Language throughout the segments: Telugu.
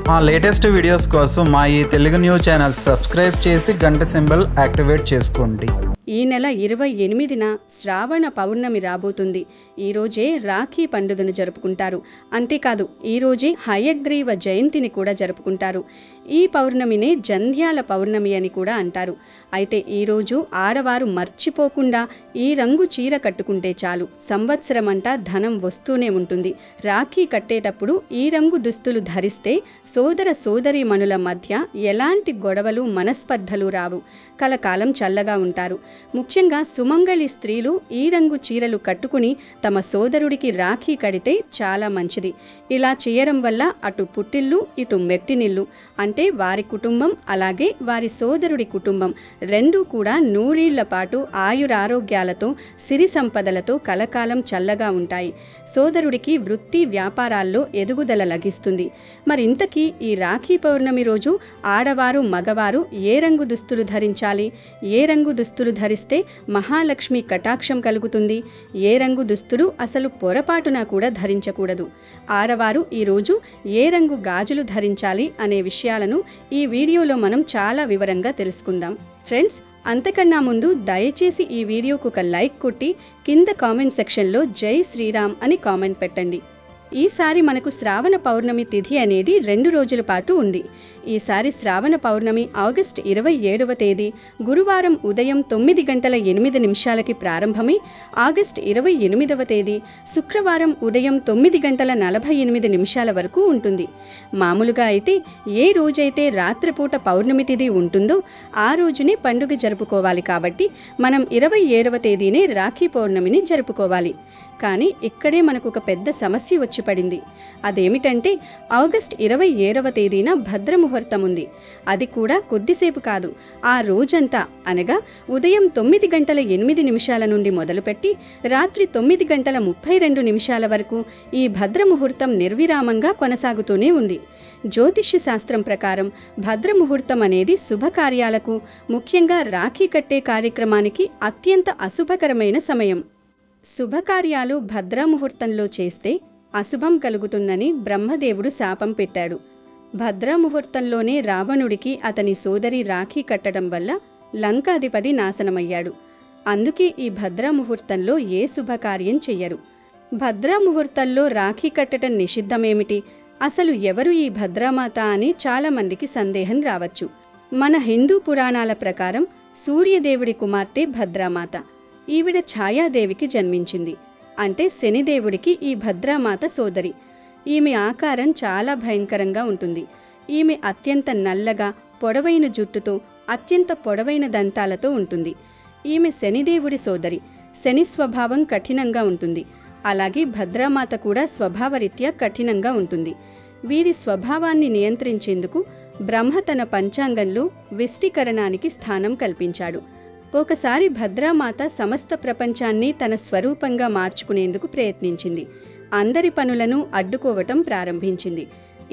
మా లేటెస్ట్ వీడియోస్ కోసం మా ఈ తెలుగు న్యూస్ ఛానల్ సబ్స్క్రైబ్ చేసి గంట సింబల్ యాక్టివేట్ చేసుకోండి. ఈ నెల 28న శ్రావణ పౌర్ణమి రాబోతుంది. ఈరోజే రాఖీ పండుగను జరుపుకుంటారు. అంతేకాదు ఈరోజే హయగ్రీవ జయంతిని కూడా జరుపుకుంటారు. ఈ పౌర్ణమినే జంధ్యాల పౌర్ణమి అని కూడా అంటారు. అయితే ఈరోజు ఆడవారు మర్చిపోకుండా ఈ రంగు చీర కట్టుకుంటే చాలు, సంవత్సరమంతా ధనం వస్తూనే ఉంటుంది. రాఖీ కట్టేటప్పుడు ఈ రంగు దుస్తులు ధరిస్తే సోదర సోదరీమణుల మధ్య ఎలాంటి గొడవలు మనస్పర్ధలు రావు, కలకాలం చల్లగా ఉంటారు. ముఖ్యంగా సుమంగళి స్త్రీలు ఈ రంగు చీరలు కట్టుకుని తమ సోదరుడికి రాఖీ కడితే చాలా మంచిది. ఇలా చేయడం వల్ల అటు పుట్టిల్లు ఇటు మెట్టినిల్లు అంటే వారి కుటుంబం అలాగే వారి సోదరుడి కుటుంబం రెండూ కూడా నూరేళ్ల పాటు ఆయురారోగ్యాలతో సిరి సంపదలతో కలకాలం చల్లగా ఉంటాయి. సోదరుడికి వృత్తి వ్యాపారాల్లో ఎదుగుదల లభిస్తుంది. మరింతకీ ఈ రాఖీ పౌర్ణమి రోజు ఆడవారు మగవారు ఏ రంగు దుస్తులు ధరించాలి, ఏ రంగు దుస్తులు ధరిస్తే మహాలక్ష్మి కటాక్షం కలుగుతుంది, ఏ రంగు దుస్తులు అసలు పొరపాటున కూడా ధరించకూడదు, ఆడవారు ఈరోజు ఏ రంగు గాజులు ధరించాలి అనే విషయాలను ఈ వీడియోలో మనం చాలా వివరంగా తెలుసుకుందాం. ఫ్రెండ్స్, అంతకన్నా ముందు దయచేసి ఈ వీడియోకు ఒక లైక్ కొట్టి కింద కామెంట్ సెక్షన్లో జై శ్రీరామ్ అని కామెంట్ పెట్టండి. ఈసారి మనకు శ్రావణ పౌర్ణమి తిథి అనేది 2 రోజుల పాటు ఉంది. ఈసారి శ్రావణ పౌర్ణమి ఆగస్టు 27వ తేదీ గురువారం ఉదయం 9:08 ప్రారంభమై ఆగస్టు 28వ తేదీ శుక్రవారం ఉదయం 9:48 వరకు ఉంటుంది. మామూలుగా అయితే ఏ రోజైతే రాత్రిపూట పౌర్ణమి తిథి ఉంటుందో ఆ రోజునే పండుగ జరుపుకోవాలి. కాబట్టి మనం 27వ తేదీనే రాఖీ పౌర్ణమిని జరుపుకోవాలి. కానీ ఇక్కడే మనకు ఒక పెద్ద సమస్య వచ్చి పడింది. అదేమిటంటే ఆగస్టు 27వ తేదీన భద్రముహూర్తం ఉంది. అది కూడా కొద్దిసేపు కాదు, ఆ రోజంతా అనగా ఉదయం 9:08 నుండి మొదలుపెట్టి రాత్రి 9:32 వరకు ఈ భద్రముహూర్తం నిర్విరామంగా కొనసాగుతూనే ఉంది. జ్యోతిష్య శాస్త్రం ప్రకారం భద్రముహూర్తం అనేది శుభకార్యాలకు, ముఖ్యంగా రాఖీ కట్టే కార్యక్రమానికి అత్యంత అశుభకరమైన సమయం. శుభకార్యాలు భద్రాముహూర్తంలో చేస్తే అశుభం కలుగుతుందని బ్రహ్మదేవుడు శాపం పెట్టాడు. భద్రాముహూర్తంలోనే రావణుడికి అతని సోదరి రాఖీ కట్టడం వల్ల లంకాధిపతి నాశనమయ్యాడు. అందుకే ఈ భద్రాముహూర్తంలో ఏ శుభకార్యం చెయ్యరు. భద్రాముహూర్తంలో రాఖీ కట్టడం నిషిద్ధమేమిటి, అసలు ఎవరు ఈ భద్రామాత అని చాలామందికి సందేహం రావచ్చు. మన హిందూ పురాణాల ప్రకారం సూర్యదేవుడి కుమార్తె భద్రామాత. ఈవిడ ఛాయాదేవికి జన్మించింది. అంటే శనిదేవుడికి ఈ భద్రామాత సోదరి. ఈమె ఆకారం చాలా భయంకరంగా ఉంటుంది. ఈమె అత్యంత నల్లగా పొడవైన జుట్టుతో అత్యంత పొడవైన దంతాలతో ఉంటుంది. ఈమె శనిదేవుడి సోదరి. శని స్వభావం కఠినంగా ఉంటుంది. అలాగే భద్రామాత కూడా స్వభావరీత్యా కఠినంగా ఉంటుంది. వీరి స్వభావాన్ని నియంత్రించేందుకు బ్రహ్మ తన పంచాంగంలో విష్టీకరణానికి స్థానం కల్పించాడు. ఒకసారి భద్రామాత సమస్త ప్రపంచాన్ని తన స్వరూపంగా మార్చుకునేందుకు ప్రయత్నించింది. అందరి పనులను అడ్డుకోవటం ప్రారంభించింది.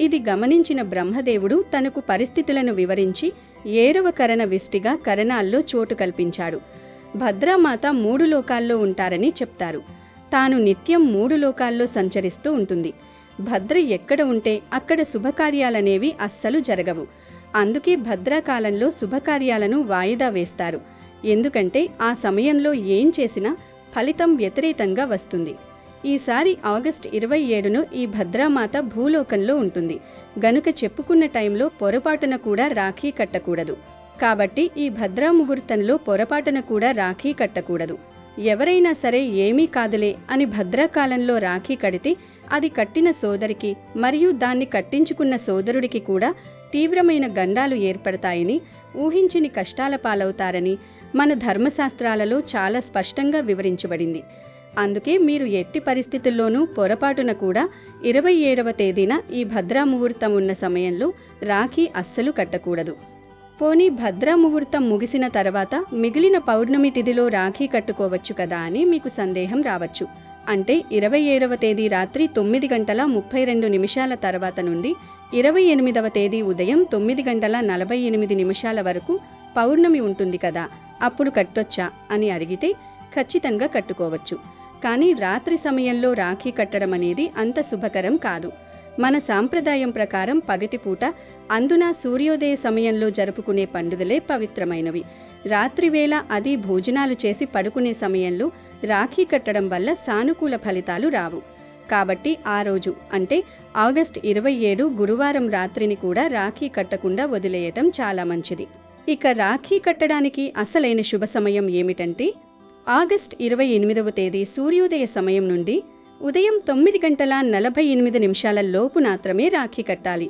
ఇది గమనించిన బ్రహ్మదేవుడు తనకు పరిస్థితులను వివరించి 7వ కరణ విష్టిగా కరణాల్లో చోటు కల్పించాడు. భద్రామాత 3 లోకాల్లో ఉంటారని చెప్తారు. తాను నిత్యం 3 లోకాల్లో సంచరిస్తూ ఉంటుంది. భద్ర ఎక్కడ ఉంటే అక్కడ శుభకార్యాలనేవి అస్సలు జరగవు. అందుకే భద్రాకాలంలో శుభకార్యాలను వాయిదా వేస్తారు. ఎందుకంటే ఆ సమయంలో ఏం చేసినా ఫలితం వ్యతిరేకంగా వస్తుంది. ఈసారి ఆగస్టు 27ను ఈ భద్రామాత భూలోకంలో ఉంటుంది గనుక చెప్పుకున్న టైంలో పొరపాటున కూడా రాఖీ కట్టకూడదు. కాబట్టి ఈ భద్రాముహూర్తంలో పొరపాటున కూడా రాఖీ కట్టకూడదు. ఎవరైనా సరే ఏమీ కాదులే అని భద్రాకాలంలో రాఖీ కడితే అది కట్టిన సోదరికి మరియు దాన్ని కట్టించుకున్న సోదరుడికి కూడా తీవ్రమైన గండాలు ఏర్పడతాయని, ఊహించని కష్టాల పాలవుతారని మన ధర్మశాస్త్రాలలో చాలా స్పష్టంగా వివరించబడింది. అందుకే మీరు ఎట్టి పరిస్థితుల్లోనూ పొరపాటున కూడా 27వ తేదీన ఈ భద్రాముహూర్తం ఉన్న సమయంలో రాఖీ అస్సలు కట్టకూడదు. పోనీ భద్రాముహూర్తం ముగిసిన తర్వాత మిగిలిన పౌర్ణమి తిథిలో రాఖీ కట్టుకోవచ్చు కదా అని మీకు సందేహం రావచ్చు. అంటే 27వ తేదీ రాత్రి 9:32 తర్వాత నుండి 28వ తేదీ ఉదయం 9:48 వరకు పౌర్ణమి ఉంటుంది కదా, అప్పుడు కట్టొచ్చా అని అడిగితే ఖచ్చితంగా కట్టుకోవచ్చు. కానీ రాత్రి సమయంలో రాఖీ కట్టడం అనేది అంత శుభకరం కాదు. మన సాంప్రదాయం ప్రకారం పగటిపూట, అందున సూర్యోదయ సమయంలో జరుపుకునే పండుగలే పవిత్రమైనవి. రాత్రివేళ అది భోజనాలు చేసి పడుకునే సమయంలో రాఖీ కట్టడం వల్ల సానుకూల ఫలితాలు రావు. కాబట్టి ఆ రోజు అంటే ఆగస్టు 27 గురువారం రాత్రిని కూడా రాఖీ కట్టకుండా వదిలేయటం చాలా మంచిది. ఇక రాఖీ కట్టడానికి అసలైన శుభ సమయం ఏమిటంటే ఆగస్టు 28వ తేదీ సూర్యోదయ సమయం నుండి ఉదయం 9:48 లోపు మాత్రమే రాఖీ కట్టాలి.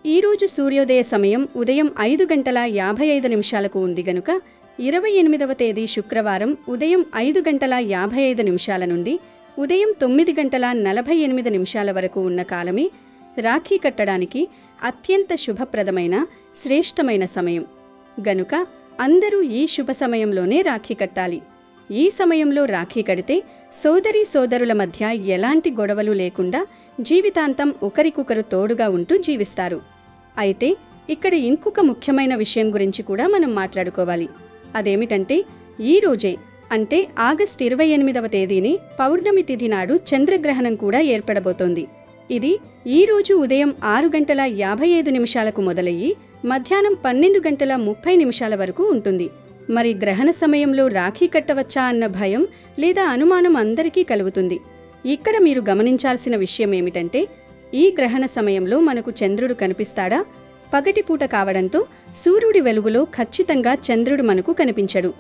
ఈరోజు సూర్యోదయ సమయం ఉదయం 5:55 ఉంది గనుక 28వ తేదీ శుక్రవారం ఉదయం 5:55 నుండి ఉదయం 9:48 వరకు ఉన్న కాలమే రాఖీ కట్టడానికి అత్యంత శుభప్రదమైన శ్రేష్టమైన సమయం గనుక అందరూ ఈ శుభ సమయంలోనే రాఖీ కట్టాలి. ఈ సమయంలో రాఖీ కడితే సోదరీ సోదరుల మధ్య ఎలాంటి గొడవలు లేకుండా జీవితాంతం ఒకరికొకరు తోడుగా ఉంటూ జీవిస్తారు. అయితే ఇక్కడ ఇంకొక ముఖ్యమైన విషయం గురించి కూడా మనం మాట్లాడుకోవాలి. అదేమిటంటే ఈ రోజే అంటే ఆగస్టు 28వ తేదీని పౌర్ణమి తిథి నాడు చంద్రగ్రహణం కూడా ఏర్పడబోతోంది. ఇది ఈ రోజు ఉదయం 6:55 మొదలయ్యి మధ్యాహ్నం 12:30 వరకు ఉంటుంది. మరి గ్రహణ సమయంలో రాఖీ కట్టవచ్చా అన్న భయం లేదా అనుమానం అందరికీ కలుగుతుంది. ఇక్కడ మీరు గమనించాల్సిన విషయం ఏమిటంటే ఈ గ్రహణ సమయంలో మనకు చంద్రుడు కనిపిస్తాడా? పగటిపూట కావడంతో సూర్యుడి వెలుగులో ఖచ్చితంగా చంద్రుడు మనకు కనిపించడు.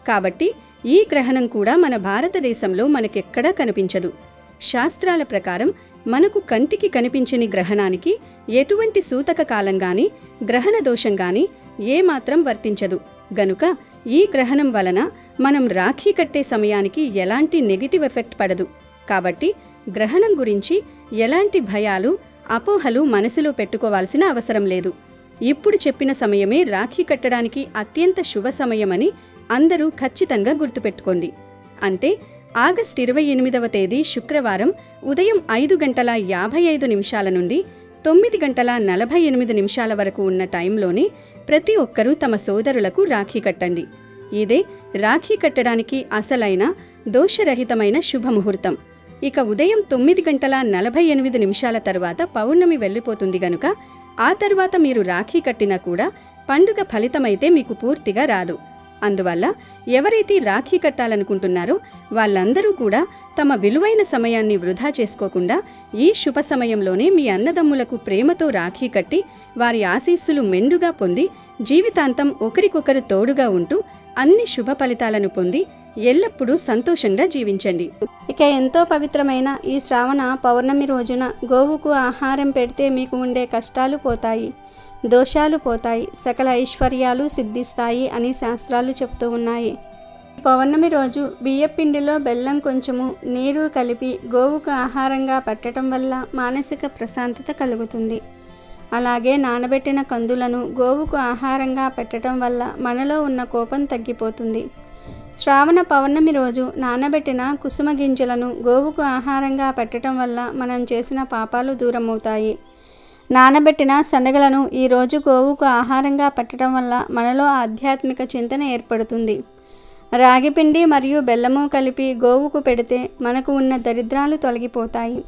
కాబట్టి ఈ గ్రహణం కూడా మన భారతదేశంలో మనకెక్కడా కనిపించదు. శాస్త్రాల ప్రకారం మనకు కంటికి కనిపించని గ్రహణానికి ఎటువంటి సూతక కాలం గాని గ్రహణ దోషం గాని ఏమాత్రం వర్తించదు. గనుక ఈ గ్రహణం వలన మనం రాఖీ కట్టే సమయానికి ఎలాంటి నెగిటివ్ ఎఫెక్ట్ పడదు. కాబట్టి గ్రహణం గురించి ఎలాంటి భయాలు, అపోహలు మనసులో పెట్టుకోవాల్సిన అవసరం లేదు. ఇప్పుడు చెప్పిన సమయమే రాఖీ కట్టడానికి అత్యంత శుభ సమయమని అందరూ ఖచ్చితంగా గుర్తుపెట్టుకోండి. అంటే ఆగస్టు 28వ తేదీ శుక్రవారం ఉదయం 5:55 నుండి 9:48 వరకు ఉన్న టైంలోనే ప్రతి ఒక్కరూ తమ సోదరులకు రాఖీ కట్టండి. ఇదే రాఖీ కట్టడానికి అసలైన దోషరహితమైన శుభముహూర్తం. ఇక ఉదయం 9:48 తర్వాత పౌర్ణమి వెళ్ళిపోతుంది గనుక ఆ తర్వాత మీరు రాఖీ కట్టినా కూడా పండుగ ఫలితమైతే మీకు పూర్తిగా రాదు. అందువల్ల ఎవరైతే రాఖీ కట్టాలనుకుంటున్నారో వాళ్ళందరూ కూడా తమ విలువైన సమయాన్ని వృధా చేసుకోకుండా ఈ శుభ సమయంలోనే మీ అన్నదమ్ములకు ప్రేమతో రాఖీ కట్టి వారి ఆశీస్సులు మెండుగా పొంది జీవితాంతం ఒకరికొకరు తోడుగా ఉంటూ అన్ని శుభ ఫలితాలను పొంది ఎల్లప్పుడూ సంతోషంగా జీవించండి. ఇక ఎంతో పవిత్రమైన ఈ శ్రావణ పౌర్ణమి రోజున గోవుకు ఆహారం పెడితే మీకు ఉండే కష్టాలు పోతాయి, దోషాలు పోతాయి, సకల ఐశ్వర్యాలు సిద్ధిస్తాయి అని శాస్త్రాలు చెప్తూ ఉన్నాయి. పౌర్ణమి రోజు బియ్యపిండిలో బెల్లం కొంచెము నీరు కలిపి గోవుకు ఆహారంగా పెట్టడం వల్ల మానసిక ప్రశాంతత కలుగుతుంది. అలాగే నానబెట్టిన కందులను గోవుకు ఆహారంగా పెట్టడం వల్ల మనలో ఉన్న కోపం తగ్గిపోతుంది. శ్రావణ పౌర్ణమి రోజు నానబెట్టిన కుసుమ గింజలను గోవుకు ఆహారంగా పెట్టడం వల్ల మనం చేసిన పాపాలు దూరమవుతాయి. నానబెట్టిన శనగలను ఈరోజు గోవుకు ఆహారంగా పెట్టడం వల్ల మనలో ఆధ్యాత్మిక చింతన ఏర్పడుతుంది. రాగిపిండి మరియు బెల్లము కలిపి గోవుకు పెడితే మనకు ఉన్న దరిద్రాలు తొలగిపోతాయి.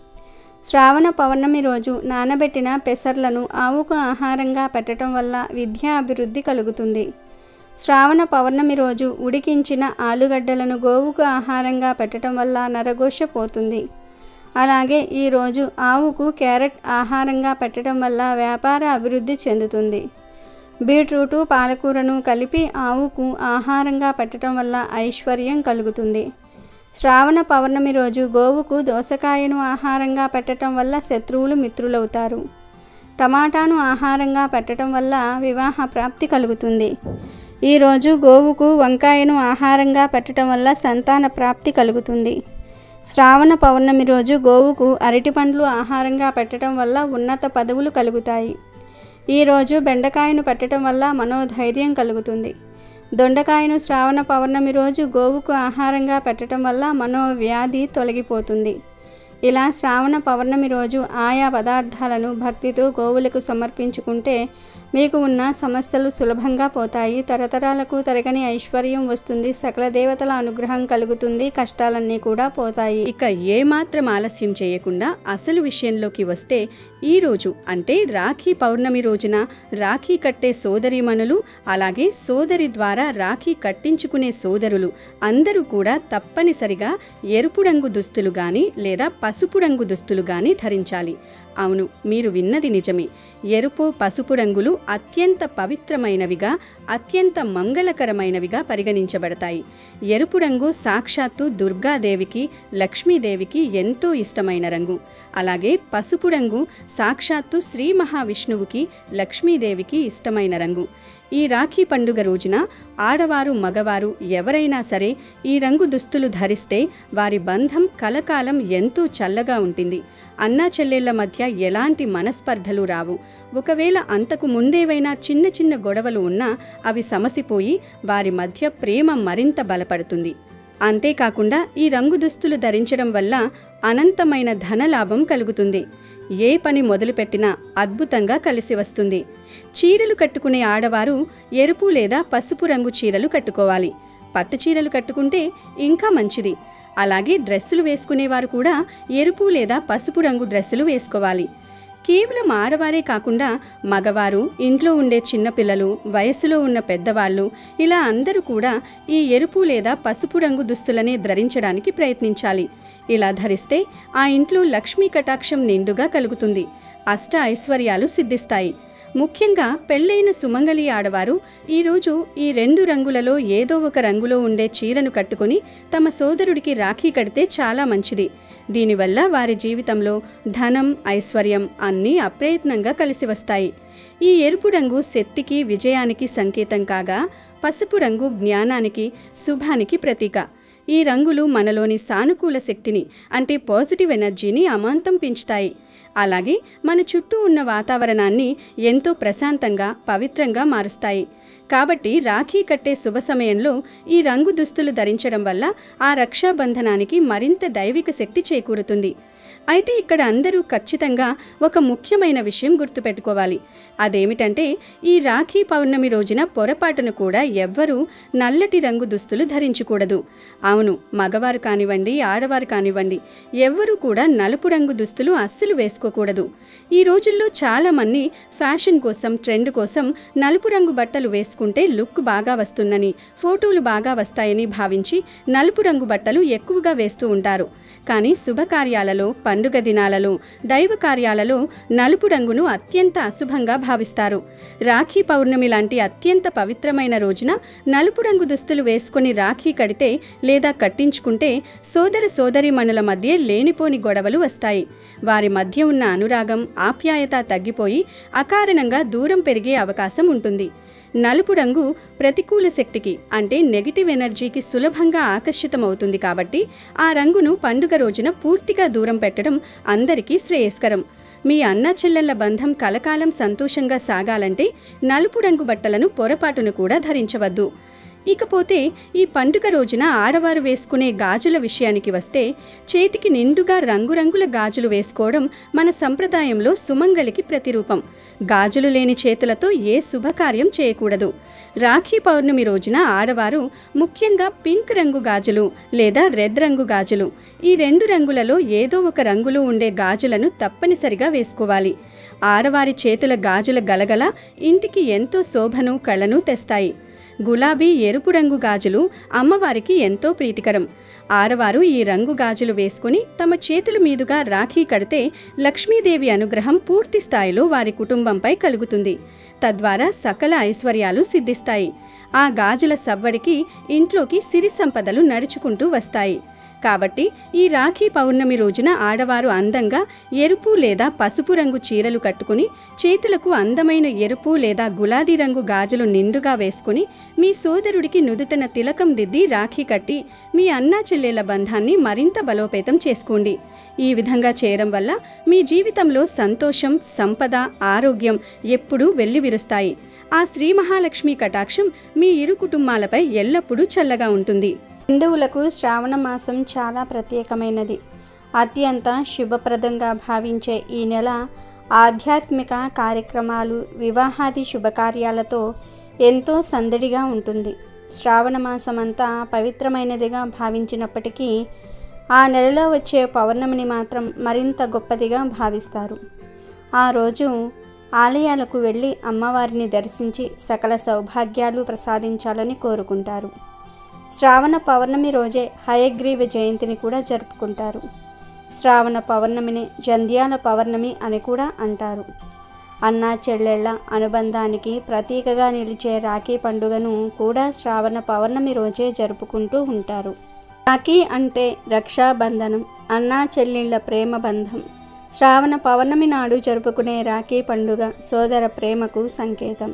శ్రావణ పౌర్ణమి రోజు నానబెట్టిన పెసర్లను ఆవుకు ఆహారంగా పెట్టడం వల్ల విద్యా అభివృద్ధి కలుగుతుంది. శ్రావణ పౌర్ణమి రోజు ఉడికించిన ఆలుగడ్డలను గోవుకు ఆహారంగా పెట్టడం వల్ల నరఘోష పోతుంది. అలాగే ఈరోజు ఆవుకు క్యారెట్ ఆహారంగా పెట్టడం వల్ల వ్యాపార అభివృద్ధి చెందుతుంది. బీట్రూటు పాలకూరను కలిపి ఆవుకు ఆహారంగా పెట్టడం వల్ల ఐశ్వర్యం కలుగుతుంది. శ్రావణ పౌర్ణమి రోజు గోవుకు దోసకాయను ఆహారంగా పెట్టడం వల్ల శత్రువులు మిత్రులవుతారు. టమాటాను ఆహారంగా పెట్టడం వల్ల వివాహ ప్రాప్తి కలుగుతుంది. ఈరోజు గోవుకు వంకాయను ఆహారంగా పెట్టడం వల్ల సంతాన ప్రాప్తి కలుగుతుంది. శ్రావణ పౌర్ణమి రోజు గోవుకు అరటిపండ్లు ఆహారంగా పెట్టడం వల్ల ఉన్నత పదవులు కలుగుతాయి. ఈరోజు బెండకాయను పెట్టడం వల్ల మనోధైర్యం కలుగుతుంది. దొండకాయను శ్రావణ పౌర్ణమి రోజు గోవుకు ఆహారంగా పెట్టడం వల్ల మనోవ్యాధి తొలగిపోతుంది. ఇలా శ్రావణ పౌర్ణమి రోజు ఆయా పదార్థాలను భక్తితో గోవులకు సమర్పించుకుంటే మీకు ఉన్న సమస్యలు సులభంగా పోతాయి. తరతరాలకు తరగని ఐశ్వర్యం వస్తుంది. సకల దేవతల అనుగ్రహం కలుగుతుంది. కష్టాలన్నీ కూడా పోతాయి. ఇక ఏమాత్రం ఆలస్యం చేయకుండా అసలు విషయంలోకి వస్తే, ఈరోజు అంటే రాఖీ పౌర్ణమి రోజున రాఖీ కట్టే సోదరీమణులు, అలాగే సోదరి ద్వారా రాఖీ కట్టించుకునే సోదరులు అందరూ కూడా తప్పనిసరిగా ఎరుపు రంగు దుస్తులు కానీ లేదా పసుపు రంగు దుస్తులు కానీ ధరించాలి. అవును, మీరు విన్నది నిజమే. ఎరుపు పసుపు రంగులు అత్యంత పవిత్రమైనవిగా, అత్యంత మంగళకరమైనవిగా పరిగణించబడతాయి. ఎరుపు రంగు సాక్షాత్తు దుర్గాదేవికి, లక్ష్మీదేవికి ఎంతో ఇష్టమైన రంగు. అలాగే పసుపు రంగు సాక్షాత్తు శ్రీ మహావిష్ణువుకి, లక్ష్మీదేవికి ఇష్టమైన రంగు. ఈ రాఖీ పండుగ రోజున ఆడవారు మగవారు ఎవరైనా సరే ఈ రంగు దుస్తులు ధరిస్తే వారి బంధం కలకాలం ఎంతో చల్లగా ఉంటుంది. అన్నా చెల్లెళ్ల మధ్య ఎలాంటి మనస్పర్ధలు రావు. ఒకవేళ అంతకు ముందేవైనా చిన్న చిన్న గొడవలు ఉన్నా అవి సమసిపోయి వారి మధ్య ప్రేమ మరింత బలపడుతుంది. అంతేకాకుండా ఈ రంగు దుస్తులు ధరించడం వల్ల అనంతమైన ధనలాభం కలుగుతుంది. ఏ పని మొదలుపెట్టినా అద్భుతంగా కలిసి వస్తుంది. చీరలు కట్టుకునే ఆడవారు ఎరుపు లేదా పసుపు రంగు చీరలు కట్టుకోవాలి. పట్టు చీరలు కట్టుకుంటే ఇంకా మంచిది. అలాగే డ్రెస్సులు వేసుకునేవారు కూడా ఎరుపు లేదా పసుపు రంగు డ్రెస్సులు వేసుకోవాలి. కేవలం ఆడవారే కాకుండా మగవారు, ఇంట్లో ఉండే చిన్నపిల్లలు, వయసులో ఉన్న పెద్దవాళ్ళు, ఇలా అందరూ కూడా ఈ ఎరుపు లేదా పసుపు రంగు దుస్తులనే ధరించడానికి ప్రయత్నించాలి. ఇలా ధరిస్తే ఆ ఇంట్లో లక్ష్మీ కటాక్షం నిండుగా కలుగుతుంది. అష్ట ఐశ్వర్యాలు సిద్ధిస్తాయి. ముఖ్యంగా పెళ్ళైన సుమంగళి ఆడవారు ఈరోజు ఈ 2 రంగులలో ఏదో ఒక రంగులో ఉండే చీరను కట్టుకొని తమ సోదరుడికి రాఖీ కడితే చాలా మంచిది. దీనివల్ల వారి జీవితంలో ధనం, ఐశ్వర్యం అన్నీ అప్రయత్నంగా కలిసి వస్తాయి. ఈ ఎరుపు రంగు శక్తికి, విజయానికి సంకేతం కాగా, పసుపు రంగు జ్ఞానానికి, శుభానికి ప్రతీక. ఈ రంగులు మనలోని సానుకూల శక్తిని అంటే పాజిటివ్ ఎనర్జీని అమాంతం పెంచుతాయి. అలాగే మన చుట్టూ ఉన్న వాతావరణాన్ని ఎంతో ప్రశాంతంగా, పవిత్రంగా మారుస్తాయి. కాబట్టి రాఖీ కట్టే శుభ సమయంలో ఈ రంగు దుస్తులు ధరించడం వల్ల ఆ రక్షాబంధనానికి మరింత దైవిక శక్తి చేకూరుతుంది. అయితే ఇక్కడ అందరూ ఖచ్చితంగా ఒక ముఖ్యమైన విషయం గుర్తుపెట్టుకోవాలి. అదేమిటంటే ఈ రాఖీ పౌర్ణమి రోజున పొరపాటును కూడా ఎవ్వరూ నల్లటి రంగు దుస్తులు ధరించకూడదు. అవును, మగవారు కానివ్వండి, ఆడవారు కానివ్వండి, ఎవ్వరూ కూడా నలుపు రంగు దుస్తులు అస్సలు వేసుకోకూడదు. ఈ రోజుల్లో చాలామంది ఫ్యాషన్ కోసం, ట్రెండ్ కోసం నలుపు రంగు బట్టలు వేసుకుంటే లుక్ బాగా వస్తుందని, ఫోటోలు బాగా వస్తాయని భావించి నలుపు రంగు బట్టలు ఎక్కువగా వేస్తూ ఉంటారు. కానీ శుభకార్యాలలో, పండుగ దినాలలో, దైవ కార్యాలలో నలుపు రంగును అత్యంత అశుభంగా భావిస్తారు. రాఖీ పౌర్ణమి లాంటి అత్యంత పవిత్రమైన రోజున నలుపు రంగు దుస్తులు వేసుకొని రాఖీ కడితే లేదా కట్టించుకుంటే సోదర సోదరీమణుల మధ్య లేనిపోని గొడవలు వస్తాయి. వారి మధ్య ఉన్న అనురాగం, ఆప్యాయత తగ్గిపోయి అకారణంగా దూరం పెరిగే అవకాశం ఉంటుంది. నలుపు రంగు ప్రతికూల శక్తికి అంటే నెగిటివ్ ఎనర్జీకి సులభంగా ఆకర్షితమవుతుంది. కాబట్టి ఆ రంగును పండుగ రోజున పూర్తిగా దూరం పెట్టడం అందరికీ శ్రేయస్కరం. మీ అన్నా చెల్లెళ్ల బంధం కలకాలం సంతోషంగా సాగాలంటే నలుపు రంగు బట్టలను పొరపాటును కూడా ధరించవద్దు. ఇకపోతే ఈ పండుగ రోజున ఆడవారు వేసుకునే గాజుల విషయానికి వస్తే, చేతికి నిండుగా రంగురంగుల గాజులు వేసుకోవడం మన సంప్రదాయంలో సుమంగళికి ప్రతిరూపం. గాజులు లేని చేతులతో ఏ శుభకార్యం చేయకూడదు. రాఖీ పౌర్ణమి రోజున ఆడవారు ముఖ్యంగా పింక్ రంగు గాజులు లేదా రెడ్ రంగు గాజులు, ఈ 2 రంగులలో ఏదో ఒక రంగులో ఉండే గాజులను తప్పనిసరిగా వేసుకోవాలి. ఆడవారి చేతుల గాజుల గలగల ఇంటికి ఎంతో శోభను, కళను తెస్తాయి. గులాబీ, ఎరుపు రంగు గాజులు అమ్మవారికి ఎంతో ప్రీతికరం. ఆడవారు ఈ రంగు గాజులు వేసుకుని తమ చేతుల మీదుగా రాఖీ కడితే లక్ష్మీదేవి అనుగ్రహం పూర్తి స్థాయిలో వారి కుటుంబంపై కలుగుతుంది. తద్వారా సకల ఐశ్వర్యాలు సిద్ధిస్తాయి. ఆ గాజుల సవ్వడికి ఇంట్లోకి సిరి సంపదలు నడుచుకుంటూ వస్తాయి. కాబట్టి ఈ రాఖీ పౌర్ణమి రోజున ఆడవారు అందంగా ఎరుపు లేదా పసుపు రంగు చీరలు కట్టుకుని చేతులకు అందమైన ఎరుపు లేదా గులాబీ రంగు గాజులు నిండుగా వేసుకుని మీ సోదరుడికి నుదుటన తిలకం దిద్ది రాఖీ కట్టి మీ అన్నా చెల్లెల బంధాన్ని మరింత బలోపేతం చేసుకోండి. ఈ విధంగా చేయడం వల్ల మీ జీవితంలో సంతోషం, సంపద, ఆరోగ్యం ఎప్పుడూ వెల్లివిరుస్తాయి. ఆ శ్రీ మహాలక్ష్మి కటాక్షం మీ ఇరు కుటుంబాలపై ఎల్లప్పుడూ చల్లగా ఉంటుంది. హిందువులకు శ్రావణ మాసం చాలా ప్రత్యేకమైనది. అత్యంత శుభప్రదంగా భావించే ఈ నెల ఆధ్యాత్మిక కార్యక్రమాలు, వివాహాది శుభకార్యాలతో ఎంతో సందడిగా ఉంటుంది. శ్రావణ మాసమంతా పవిత్రమైనదిగా భావించినప్పటికీ ఆ నెలలో వచ్చే పౌర్ణమిని మాత్రం మరింత గొప్పదిగా భావిస్తారు. ఆ రోజు ఆలయాలకు వెళ్ళి అమ్మవారిని దర్శించి సకల సౌభాగ్యాలు ప్రసాదించాలని కోరుకుంటారు. శ్రావణ పౌర్ణమి రోజే హయగ్రీవ జయంతిని కూడా జరుపుకుంటారు. శ్రావణ పౌర్ణమిని జంధ్యాల పౌర్ణమి అని కూడా అంటారు. అన్నా చెల్లెళ్ళ అనుబంధానికి ప్రతీకగా నిలిచే రాఖీ పండుగను కూడా శ్రావణ పౌర్ణమి రోజే జరుపుకుంటూ ఉంటారు. రాఖీ అంటే రక్షాబంధనం, అన్నా చెల్లెళ్ళ ప్రేమ బంధం. శ్రావణ పౌర్ణమి నాడు జరుపుకునే రాఖీ పండుగ సోదర ప్రేమకు సంకేతం.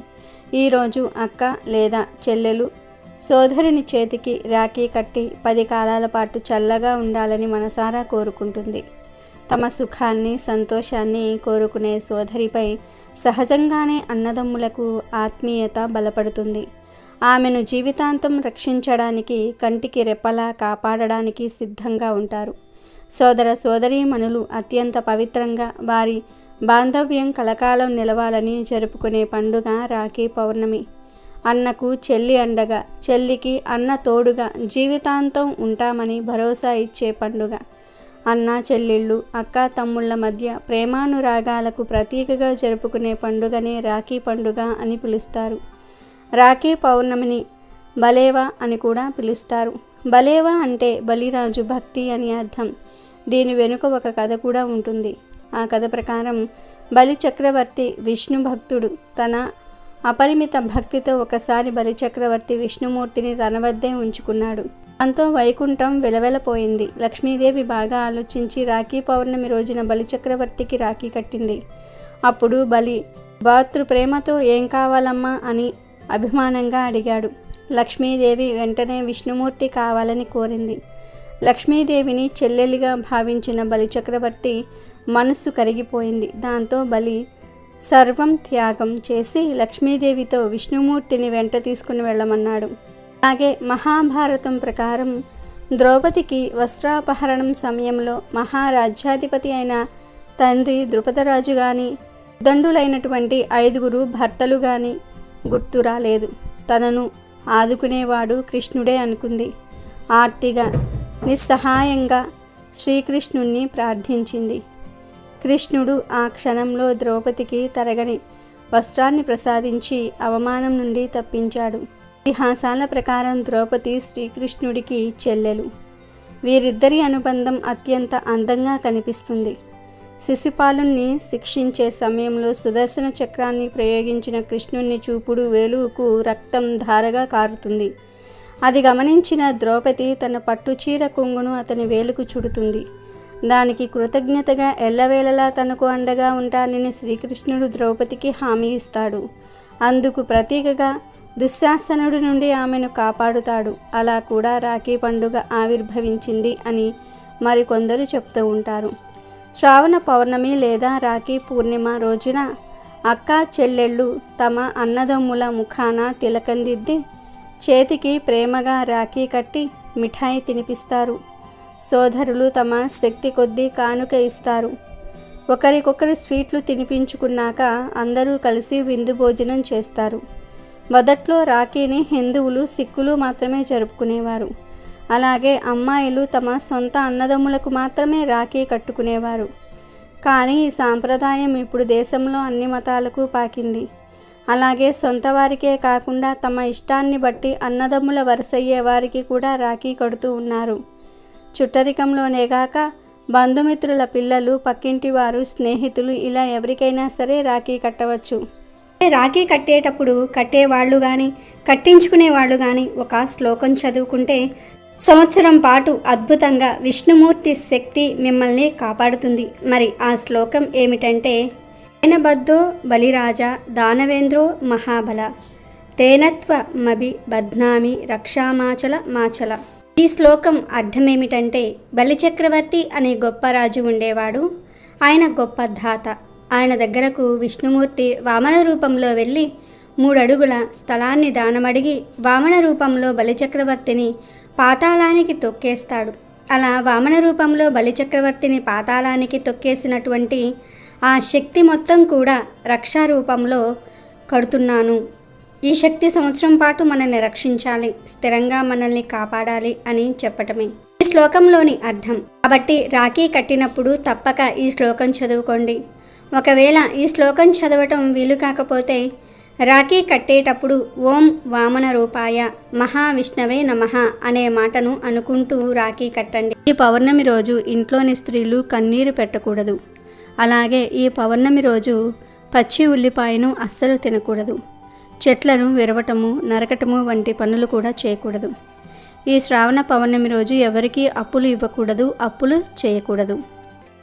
ఈరోజు అక్క లేదా చెల్లెలు సోదరుని చేతికి రాఖీ కట్టి 10 కాలాల పాటు చల్లగా ఉండాలని మనసారా కోరుకుంటుంది. తమ సుఖాన్ని, సంతోషాన్ని కోరుకునే సోదరిపై సహజంగానే అన్నదమ్ములకు ఆత్మీయత బలపడుతుంది. ఆమెను జీవితాంతం రక్షించడానికి, కంటికి రెప్పలా కాపాడడానికి సిద్ధంగా ఉంటారు. సోదర సోదరీమణులు అత్యంత పవిత్రంగా వారి బాంధవ్యం కలకాలం నిలవాలని జరుపుకునే పండుగ రాఖీ పౌర్ణమి. అన్నకు చెల్లి అండగా, చెల్లికి అన్న తోడుగా జీవితాంతం ఉంటామని భరోసా ఇచ్చే పండుగ. అన్న చెల్లెళ్ళు, అక్క తమ్ముళ్ళ మధ్య ప్రేమానురాగాలకు ప్రతీకగా జరుపుకునే పండుగనే రాఖీ పండుగ అని పిలుస్తారు. రాఖీ పౌర్ణమిని బలేవా అని కూడా పిలుస్తారు. బలేవా అంటే బలిరాజు భక్తి అని అర్థం. దీని వెనుక ఒక కథ కూడా ఉంటుంది. ఆ కథ ప్రకారం బలి చక్రవర్తి విష్ణు భక్తుడు. తన అపరిమిత భక్తితో ఒకసారి బలి చక్రవర్తి విష్ణుమూర్తిని తన వద్దే ఉంచుకున్నాడు. దాంతో వైకుంఠం వెలవెలపోయింది. లక్ష్మీదేవి బాగా ఆలోచించి రాఖీ పౌర్ణమి రోజున బలి చక్రవర్తికి రాఖీ కట్టింది. అప్పుడు బలి భాతృ ప్రేమతో ఏం కావాలమ్మా అని అభిమానంగా అడిగాడు. లక్ష్మీదేవి వెంటనే విష్ణుమూర్తి కావాలని కోరింది. లక్ష్మీదేవిని చెల్లెలిగా భావించిన బలి చక్రవర్తి మనస్సు కరిగిపోయింది. దాంతో బలి సర్వం త్యాగం చేసి లక్ష్మీదేవితో విష్ణుమూర్తిని వెంట తీసుకుని వెళ్ళమన్నాడు. అలాగే మహాభారతం ప్రకారం ద్రౌపదికి వస్త్రాపహరణం సమయంలో మహారాజ్యాధిపతి అయిన తండ్రి ద్రుపదరాజు కానీ, దండులైనటువంటి 5 భర్తలు కానీ గుర్తు రాలేదు. తనను ఆదుకునేవాడు కృష్ణుడే అనుకుంది. ఆర్తిగా, నిస్సహాయంగా శ్రీకృష్ణుణ్ణి ప్రార్థించింది. కృష్ణుడు ఆ క్షణంలో ద్రౌపదికి తరగని వస్త్రాన్ని ప్రసాదించి అవమానం నుండి తప్పించాడు. ఇతిహాసాల ప్రకారం ద్రౌపది శ్రీకృష్ణుడికి చెల్లెలు. వీరిద్దరి అనుబంధం అత్యంత అందంగా కనిపిస్తుంది. శిశుపాలుణ్ణి శిక్షించే సమయంలో సుదర్శన చక్రాన్ని ప్రయోగించిన కృష్ణుణ్ణి చూపుడు వేలుకు రక్తం ధారగా కారుతుంది. అది గమనించిన ద్రౌపది తన పట్టుచీర కొంగును అతని వేలుకు చుడుతుంది. దానికి కృతజ్ఞతగా ఎల్లవేళలా తనకు అండగా ఉంటానని శ్రీకృష్ణుడు ద్రౌపదికి హామీ ఇస్తాడు. అందుకు ప్రతీకగా దుశ్శాసనుడి నుండి ఆమెను కాపాడుతాడు. అలా కూడా రాఖీ పండుగ ఆవిర్భవించింది అని మరికొందరు చెప్తూ ఉంటారు. శ్రావణ పౌర్ణమి లేదా రాఖీ పూర్ణిమ రోజున అక్క చెల్లెళ్ళు తమ అన్నదమ్ముల ముఖాన తిలకందిద్ది చేతికి ప్రేమగా రాఖీ కట్టి మిఠాయి తినిపిస్తారు. సోదరులు తమ శక్తి కొద్దీ కానుక ఇస్తారు. ఒకరికొకరు స్వీట్లు తినిపించుకున్నాక అందరూ కలిసి విందు భోజనం చేస్తారు. మొదట్లో రాఖీని హిందువులు, సిక్కులు మాత్రమే జరుపుకునేవారు. అలాగే అమ్మాయిలు తమ సొంత అన్నదమ్ములకు మాత్రమే రాఖీ కట్టుకునేవారు. కానీ ఈ సాంప్రదాయం ఇప్పుడు దేశంలో అన్ని మతాలకు పాకింది. అలాగే సొంత వారికే కాకుండా తమ ఇష్టాన్ని బట్టి అన్నదమ్ముల వరుసయ్యే వారికి కూడా రాఖీ కడుతూ ఉన్నారు. చుట్టరికంలోనేగాక బంధుమిత్రుల పిల్లలు, పక్కింటి వారు, స్నేహితులు ఇలా ఎవరికైనా సరే రాఖీ కట్టవచ్చు. రాఖీ కట్టేటప్పుడు కట్టేవాళ్ళు కానీ కట్టించుకునే వాళ్ళు కానీ ఒక శ్లోకం చదువుకుంటే సంవత్సరం పాటు అద్భుతంగా విష్ణుమూర్తి శక్తి మిమ్మల్ని కాపాడుతుంది. మరి ఆ శ్లోకం ఏమిటంటే, తేనబద్ధో బలిరాజా దానవేంద్రో మహాబల తేనత్వ మభి బధ్నామి రక్షామాచల మాచల. ఈ శ్లోకం అర్థమేమిటంటే, బలిచక్రవర్తి అనే గొప్ప రాజు ఉండేవాడు. ఆయన గొప్ప ధాత. ఆయన దగ్గరకు విష్ణుమూర్తి వామన రూపంలో వెళ్ళి 3 అడుగుల స్థలాన్ని దానమడిగి వామన రూపంలో బలిచక్రవర్తిని పాతాళానికి తొక్కేస్తాడు. అలా వామన రూపంలో బలిచక్రవర్తిని పాతాళానికి తొక్కేసినటువంటి ఆ శక్తి మొత్తం కూడా రక్షా రూపంలో కడుతున్నాను. ఈ శక్తి సంవత్సరం పాటు మనల్ని రక్షించాలి, స్థిరంగా మనల్ని కాపాడాలి అని చెప్పటమే ఈ శ్లోకంలోని అర్థం. కాబట్టి రాఖీ కట్టినప్పుడు తప్పక ఈ శ్లోకం చదువుకోండి. ఒకవేళ ఈ శ్లోకం చదవటం వీలు కాకపోతే రాఖీ కట్టేటప్పుడు ఓం వామన రూపాయ మహావిష్ణవే నమః అనే మాటను అనుకుంటూ రాఖీ కట్టండి. ఈ పౌర్ణమి రోజు ఇంట్లోని స్త్రీలు కన్నీరు పెట్టకూడదు. అలాగే ఈ పౌర్ణమి రోజు పచ్చి ఉల్లిపాయను అస్సలు తినకూడదు. చెట్లను విరవటము, నరకటము వంటి పనులు కూడా చేయకూడదు. ఈ శ్రావణ పౌర్ణమి రోజు ఎవరికీ అప్పులు ఇవ్వకూడదు, అప్పులు చేయకూడదు.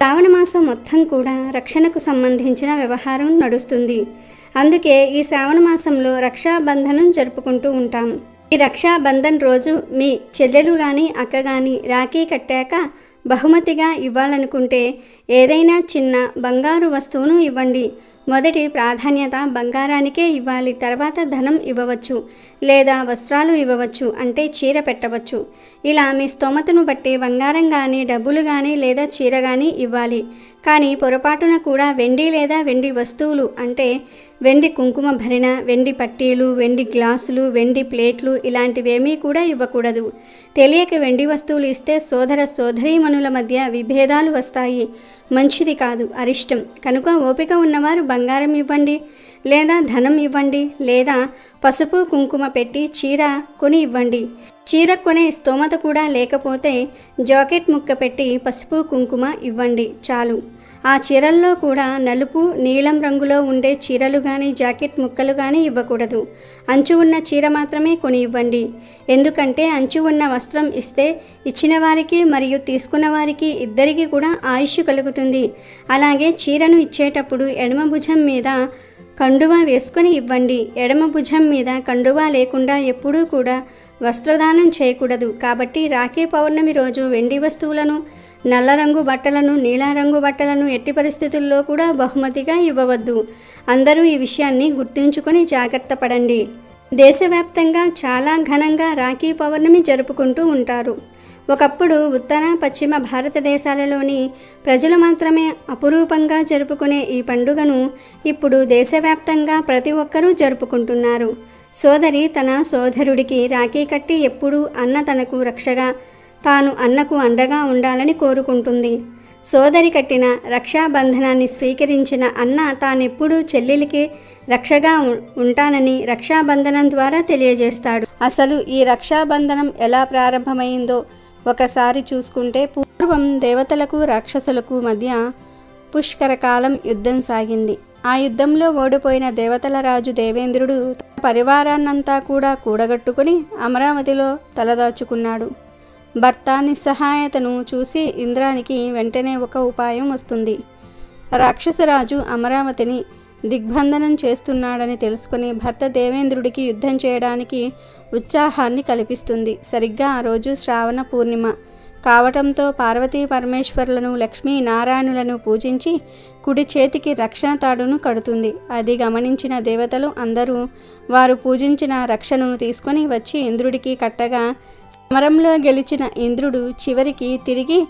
శ్రావణ మాసం మొత్తం కూడా రక్షణకు సంబంధించిన వ్యవహారం నడుస్తుంది. అందుకే ఈ శ్రావణ మాసంలో రక్షాబంధనం జరుపుకుంటూ ఉంటాం. ఈ రక్షాబంధన్ రోజు మీ చెల్లెలు కానీ అక్క కానీ రాఖీ కట్టాక బహుమతిగా ఇవ్వాలనుకుంటే ఏదైనా చిన్న బంగారు వస్తువును ఇవ్వండి. మొదటి ప్రాధాన్యత బంగారానికే ఇవ్వాలి. తర్వాత ధనం ఇవ్వవచ్చు, లేదా వస్త్రాలు ఇవ్వవచ్చు, అంటే చీర పెట్టవచ్చు. ఇలా మీ స్తోమతను బట్టి బంగారం కానీ, డబ్బులు కానీ, లేదా చీర కానీ ఇవ్వాలి. కానీ పొరపాటున కూడా వెండి లేదా వెండి వస్తువులు అంటే వెండి కుంకుమ భరిణ, వెండి పట్టీలు, వెండి గ్లాసులు, వెండి ప్లేట్లు ఇలాంటివేమీ కూడా ఇవ్వకూడదు. తెలియక వెండి వస్తువులు ఇస్తే సోదర సోదరీమణుల మధ్య విభేదాలు వస్తాయి. మంచిది కాదు, అరిష్టం. కనుక ఓపిక ఉన్నవారు బంగారం ఇవ్వండి, లేదా ధనం ఇవ్వండి, లేదా పసుపు కుంకుమ పెట్టి చీర కొని ఇవ్వండి. చీర కొనే స్తోమత కూడా లేకపోతే జాకెట్ ముక్క పెట్టి పసుపు కుంకుమ ఇవ్వండి చాలు. ఆ చీరల్లో కూడా నలుపు, నీలం రంగులో ఉండే చీరలు కానీ, జాకెట్ ముక్కలు కానీ ఇవ్వకూడదు. అంచు ఉన్న చీర మాత్రమే కొని ఇవ్వండి. ఎందుకంటే అంచు ఉన్న వస్త్రం ఇస్తే ఇచ్చిన వారికి మరియు తీసుకున్న వారికి ఇద్దరికీ కూడా ఆయుష్ కలుగుతుంది. అలాగే చీరను ఇచ్చేటప్పుడు ఎడమ భుజం మీద కండువా వేసుకొని ఇవ్వండి. ఎడమ భుజం మీద కండువా లేకుండా ఎప్పుడూ కూడా వస్త్రదానం చేయకూడదు. కాబట్టి రాఖీ పౌర్ణమి రోజు వెండి వస్తువులను, నల్ల రంగు బట్టలను, నీలారంగు బట్టలను ఎట్టి పరిస్థితుల్లో కూడా బహుమతిగా ఇవ్వవద్దు. అందరూ ఈ విషయాన్ని గుర్తుంచుకొని జాగ్రత్త పడండి. దేశవ్యాప్తంగా చాలా ఘనంగా రాఖీ పౌర్ణమి జరుపుకుంటూ ఉంటారు. ఒకప్పుడు ఉత్తర పశ్చిమ భారతదేశాలలోని ప్రజలు మాత్రమే అపురూపంగా జరుపుకునే ఈ పండుగను ఇప్పుడు దేశవ్యాప్తంగా ప్రతి ఒక్కరూ జరుపుకుంటున్నారు. సోదరి తన సోదరుడికి రాఖీ కట్టి ఎప్పుడూ అన్న తనకు రక్షగా, తాను అన్నకు అండగా ఉండాలని కోరుకుంటుంది. సోదరి కట్టిన రక్షాబంధనాన్ని స్వీకరించిన అన్న తానెప్పుడూ చెల్లెలికి రక్షగా ఉంటానని రక్షాబంధనం ద్వారా తెలియజేస్తాడు. అసలు ఈ రక్షాబంధనం ఎలా ప్రారంభమైందో ఒకసారి చూసుకుంటే, పూర్వం దేవతలకు రాక్షసులకు మధ్య పుష్కరకాలం యుద్ధం సాగింది. ఆ యుద్ధంలో ఓడిపోయిన దేవతల రాజు దేవేంద్రుడు తన పరివారాన్నంతా కూడా కూడగట్టుకుని అమరావతిలో తలదాచుకున్నాడు. భర్త నిస్సహాయతను చూసి ఇంద్రానికి వెంటనే ఒక ఉపాయం వస్తుంది. రాక్షసరాజు అమరావతిని దిగ్బంధనం చేస్తున్నాడని తెలుసుకుని భర్త దేవేంద్రుడికి యుద్ధం చేయడానికి ఉత్సాహాన్ని కల్పిస్తుంది. సరిగ్గా ఆ రోజు శ్రావణ పూర్ణిమ కావటంతో పార్వతీ పరమేశ్వరులను, లక్ష్మీ నారాయణులను పూజించి కుడి చేతికి రక్షణ తాడును కడుతుంది. అది గమనించిన దేవతలు అందరూ వారు పూజించిన రక్షణను తీసుకొని వచ్చి ఇంద్రుడికి కట్టగా, సమరంలో గెలిచిన ఇంద్రుడు చివరికి తిరిగి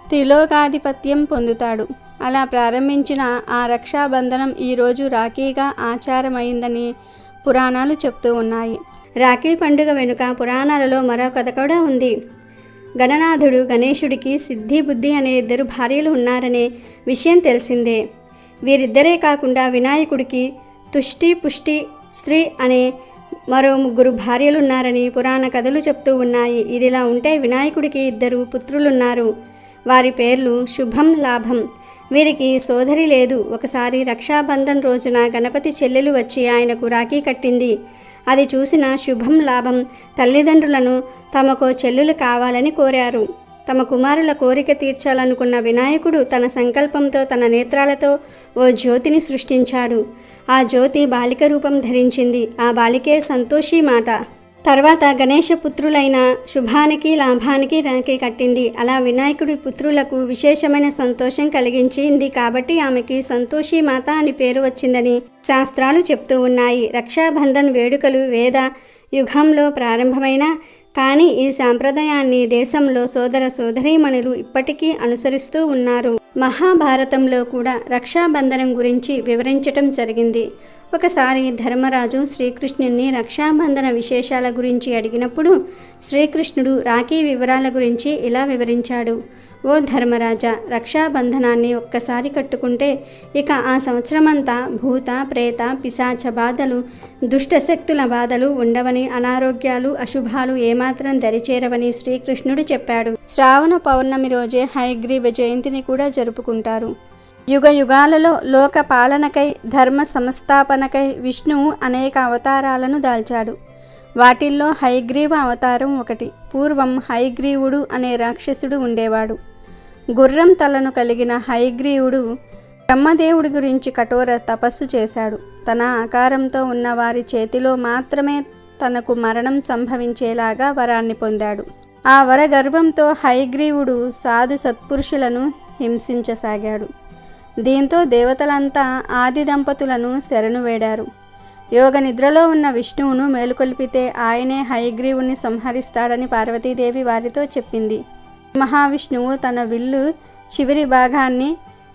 త్రిలోకాధిపత్యం పొందుతాడు. అలా ప్రారంభించిన ఆ రక్షాబంధనం ఈరోజు రాఖీగా ఆచారమైందని పురాణాలు చెప్తూ ఉన్నాయి. రాఖీ పండుగ వెనుక పురాణాలలో మరో కథ కూడా ఉంది. గణనాథుడు గణేశుడికి సిద్ధి, బుద్ధి అనే 2 భార్యలు ఉన్నారనే విషయం తెలిసిందే. వీరిద్దరే కాకుండా వినాయకుడికి తుష్టి, పుష్టి, స్త్రీ అనే మరో 3 భార్యలున్నారని పురాణ కథలు చెప్తూ ఉన్నాయి. ఇదిలా ఉంటే వినాయకుడికి 2 పుత్రులున్నారు. వారి పేర్లు శుభం, లాభం. వీరికి సోదరి లేదు. ఒకసారి రక్షాబంధన్ రోజున గణపతి చెల్లెలు వచ్చి ఆయనకు రాఖీ కట్టింది. అది చూసిన శుభం, లాభం తల్లిదండ్రులను తమకు చెల్లులు కావాలని కోరారు. తమ కుమారుల కోరిక తీర్చాలనుకున్న వినాయకుడు తన సంకల్పంతో తన నేత్రాలతో ఓ జ్యోతిని సృష్టించాడు. ఆ జ్యోతి బాలిక రూపం ధరించింది. ఆ బాలికే సంతోషి మాట. తర్వాత గణేష పుత్రులైన శుభానికి, లాభానికి రాఖీ కట్టింది. అలా వినాయకుడి పుత్రులకు విశేషమైన సంతోషం కలిగించింది కాబట్టి ఆమెకి సంతోషి మాత అని పేరు వచ్చిందని శాస్త్రాలు చెప్తూ ఉన్నాయి. రక్షాబంధన్ వేడుకలు వేద యుగంలో ప్రారంభమైన కానీ ఈ సాంప్రదాయాన్ని దేశంలో సోదర సోదరీమణులు ఇప్పటికీ అనుసరిస్తూ ఉన్నారు. మహాభారతంలో కూడా రక్షాబంధనం గురించి వివరించటం జరిగింది. ఒకసారి ధర్మరాజు శ్రీకృష్ణుని రక్షాబంధన విశేషాల గురించి అడిగినప్పుడు శ్రీకృష్ణుడు రాఖీ వివరాల గురించి ఇలా వివరించాడు. ఓ ధర్మరాజా, రక్షాబంధనాన్ని ఒక్కసారి కట్టుకుంటే ఇక ఆ సంవత్సరమంతా భూత ప్రేత పిశాచ బాధలు దుష్టశక్తుల బాధలు ఉండవని, అనారోగ్యాలు అశుభాలు ఏమాత్రం దరిచేరవని శ్రీకృష్ణుడు చెప్పాడు. శ్రావణ పౌర్ణమి రోజే హయగ్రీవ జయంతిని కూడా జరుపుకుంటారు. యుగ యుగాలలో లోక పాలనకై ధర్మ సంస్థాపనకై విష్ణువు అనేక అవతారాలను దాల్చాడు. వాటిల్లో హయగ్రీవ అవతారం ఒకటి. పూర్వం హయగ్రీవుడు అనే రాక్షసుడు ఉండేవాడు. గుర్రం తలను కలిగిన హయగ్రీవుడు బ్రహ్మదేవుడి గురించి కఠోర తపస్సు చేశాడు. తన ఆకారంతో ఉన్న వారి చేతిలో మాత్రమే తనకు మరణం సంభవించేలాగా వరాన్ని పొందాడు. ఆ వర గర్వంతో హయగ్రీవుడు సాధు సత్పురుషులను హింసించసాగాడు. దీంతో దేవతలంతా ఆది దంపతులను శరణు వేడారు. యోగ నిద్రలో ఉన్న విష్ణువును మేలుకొల్పితే ఆయనే హయగ్రీవుని సంహరిస్తాడని పార్వతీదేవి వారితో చెప్పింది. మహావిష్ణువు తన విల్లు చివరి భాగాన్ని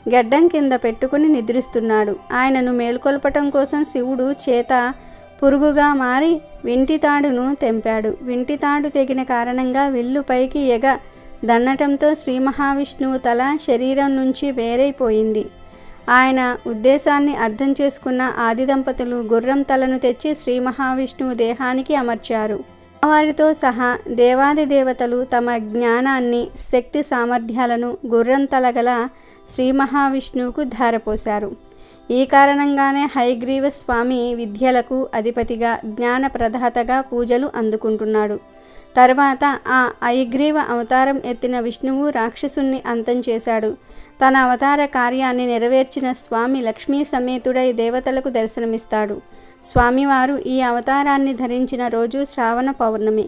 గడ్డం కింద పెట్టుకుని నిద్రిస్తున్నాడు. ఆయనను మేల్కొల్పటం కోసం శివుడు చేత పురుగుగా మారి వింటితాడును తెంపాడు. వింటితాడు తెగిన కారణంగా విల్లు పైకి దన్నటంతో శ్రీ మహావిష్ణువు తల శరీరం నుంచి వేరైపోయింది. ఆయన ఉద్దేశాన్ని అర్థం చేసుకున్న ఆది దంపతులు గుర్రం తలను తెచ్చి శ్రీ మహావిష్ణువు దేహానికి అమర్చారు. వారితో సహా దేవాది దేవతలు తమ జ్ఞానాన్ని శక్తి సామర్థ్యాలను గుర్రం తలగల శ్రీ మహావిష్ణువుకు ధారపోశారు. ఈ కారణంగానే హయగ్రీవ స్వామి విద్యలకు అధిపతిగా జ్ఞాన ప్రదాతగా పూజలు అందుకుంటున్నాడు. తర్వాత ఆ హయగ్రీవ అవతారం ఎత్తిన విష్ణువు రాక్షసుణ్ణి అంతం చేశాడు. తన అవతార కార్యాన్ని నెరవేర్చిన స్వామి లక్ష్మీ సమేతుడై దేవతలకు దర్శనమిస్తాడు. స్వామివారు ఈ అవతారాన్ని ధరించిన రోజు శ్రావణ పౌర్ణమి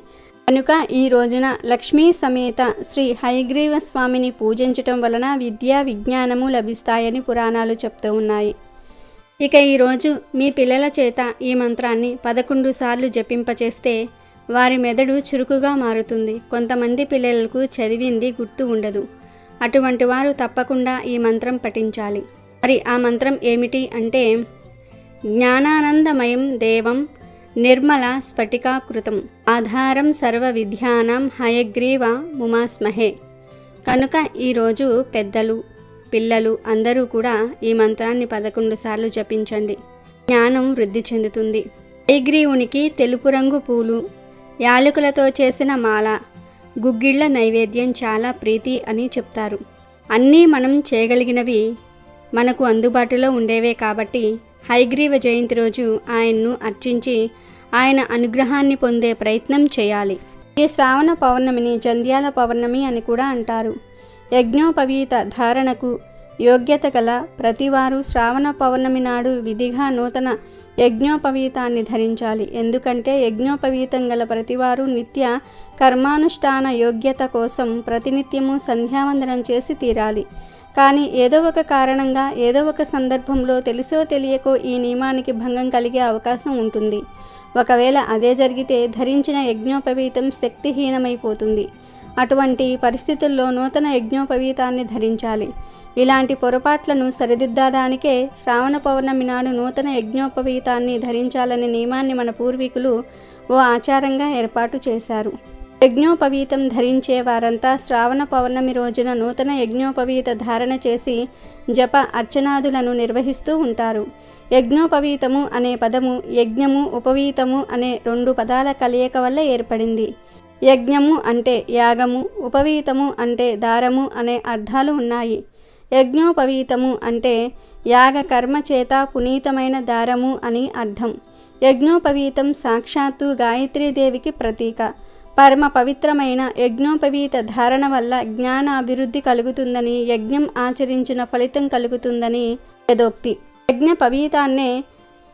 కనుక ఈ రోజున లక్ష్మీ సమేత శ్రీ హయగ్రీవ స్వామిని పూజించటం వలన విద్యా విజ్ఞానము లభిస్తాయని పురాణాలు చెప్తూ ఉన్నాయి. ఇక ఈరోజు మీ పిల్లల చేత ఈ మంత్రాన్ని 11 సార్లు జపింపచేస్తే వారి మెదడు చురుకుగా మారుతుంది. కొంతమంది పిల్లలకు చదివింది గుర్తు ఉండదు. అటువంటి వారు తప్పకుండా ఈ మంత్రం పఠించాలి. మరి ఆ మంత్రం ఏమిటి అంటే, జ్ఞానానందమయం దేవం నిర్మల స్ఫటికాకృతం ఆధారం సర్వ విద్యానాం హయగ్రీవ ముమాస్మహే. కనుక ఈరోజు పెద్దలు పిల్లలు అందరూ కూడా ఈ మంత్రాన్ని 11 సార్లు జపించండి. జ్ఞానం వృద్ధి చెందుతుంది. హయగ్రీవునికి తెలుపు రంగు పూలు, యాలకులతో చేసిన మాల, గుగ్గిళ్ళ నైవేద్యం చాలా ప్రీతి అని చెప్తారు. అన్నీ మనం చేయగలిగినవి, మనకు అందుబాటులో ఉండేవే కాబట్టి హయగ్రీవ జయంతి రోజు ఆయన్ను అర్చించి ఆయన అనుగ్రహాన్ని పొందే ప్రయత్నం చేయాలి. ఈ శ్రావణ పౌర్ణమిని జంధ్యాల పౌర్ణమి అని కూడా అంటారు. యజ్ఞోపవీత ధారణకు యోగ్యత గల ప్రతివారు శ్రావణ పౌర్ణమి నాడు విధిగా నూతన యజ్ఞోపవీతాన్ని ధరించాలి. ఎందుకంటే యజ్ఞోపవీతం గల ప్రతివారు నిత్య కర్మానుష్ఠాన యోగ్యత కోసం ప్రతినిత్యము సంధ్యావందనం చేసి తీరాలి. కానీ ఏదో ఒక కారణంగా ఏదో ఒక సందర్భంలో తెలుసో తెలియకో ఈ నియమానికి భంగం కలిగే అవకాశం ఉంటుంది. ఒకవేళ అదే జరిగితే ధరించిన యజ్ఞోపవీతం శక్తిహీనమైపోతుంది. అటువంటి పరిస్థితుల్లో నూతన యజ్ఞోపవీతాన్ని ధరించాలి. ఇలాంటి పొరపాట్లను సరిదిద్దడానికే శ్రావణ పౌర్ణమి నాడు నూతన యజ్ఞోపవీతాన్ని ధరించాలనే నియమాన్ని మన పూర్వీకులు ఓ ఆచారంగా ఏర్పాటు చేశారు. యజ్ఞోపవీతం ధరించే వారంతా శ్రావణ పౌర్ణమి రోజున నూతన యజ్ఞోపవీత ధారణ చేసి జప అర్చనాదులను నిర్వహిస్తూ ఉంటారు. యజ్ఞోపవీతము అనే పదము యజ్ఞము ఉపవీతము అనే 2 పదాల కలయిక వల్ల ఏర్పడింది. యజ్ఞము అంటే యాగము, ఉపవీతము అంటే దారము అనే అర్థాలు ఉన్నాయి. యజ్ఞోపవీతము అంటే యాగ కర్మ చేత పునీతమైన దారము అని అర్థం. యజ్ఞోపవీతం సాక్షాత్తు గాయత్రీదేవికి ప్రతీక. పరమ పవిత్రమైన యజ్ఞోపవీత ధారణ వల్ల జ్ఞాన అభివృద్ధి కలుగుతుందని, యజ్ఞం ఆచరించిన ఫలితం కలుగుతుందని వేదోక్తి. యజ్ఞ పవీతాన్నే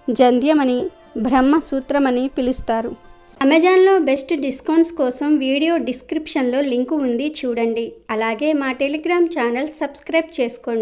జంధ్యమని, బ్రహ్మసూత్రమని పిలుస్తారు. అమెజాన్లో బెస్ట్ డిస్కౌంట్స్ కోసం వీడియో డిస్క్రిప్షన్లో లింకు ఉంది, చూడండి. అలాగే మా టెలిగ్రామ్ ఛానల్ సబ్స్క్రైబ్ చేసుకోండి.